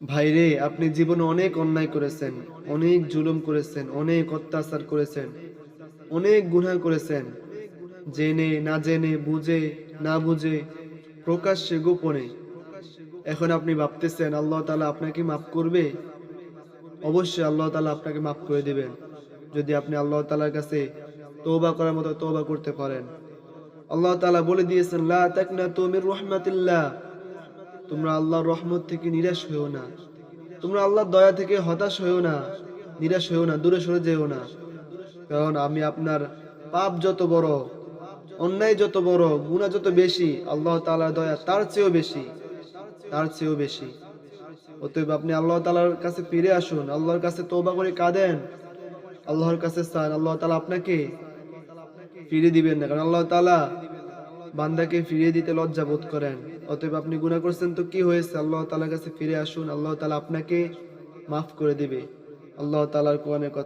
ভাইরে, আপনি জীবনে অনেক অন্যায় করেছেন, অনেক জুলুম করেছেন, অনেক অত্যাচার করেছেন, অনেক গুনাহ করেছেন, জেনে না জেনে, বুঝে না বুঝে, প্রকাশ্যে গোপনে। এখন আপনি ভাবতেছেন আল্লাহ তাআলা আপনাকে মাফ করবে। অবশ্যই আল্লাহ তাআলা আপনাকে মাফ করে দিবেন, যদি আপনি আল্লাহ তাআলার কাছে তওবা করার মতো তওবা করতে পারেন। আল্লাহ তাআলা বলে দিয়েছেন, লা তাকনাতু মির রাহমাতিল্লাহ, তোমরা আল্লাহর রহমত থেকে নিরাশ হইও না, তোমরা আল্লাহর দয়া থেকে হতাশ হইও না, নিরাশ হইও না, দূরে সরে যেও না। কারণ আমি আপনার পাপ যত বড়, অন্যায় যত বড়, গুনাহ যত বেশি, আল্লাহ তাআলার দয়া তার চেয়েও বেশি, তার চেয়েও বেশি। অতএব আপনি আল্লাহ তাআলার কাছে ফিরে আসুন, আল্লাহর কাছে তওবা করে কাঁদেন, আল্লাহর কাছে চান, আল্লাহ তাআলা আপনাকে ফিরিয়ে দিবেন না। কারণ আল্লাহ তাআলা বান্দাকে ফিরিয়ে দিতে লজ্জা বোধ করেন। অতএব আপনি গুনাহ করছেন তো কি হয়েছে, আল্লাহ তাআলার কাছে ফিরে আসুন, আল্লাহ তাআলা আপনাকে মাফ করে দিবে। আল্লাহ তাআলার কোরআনের কথা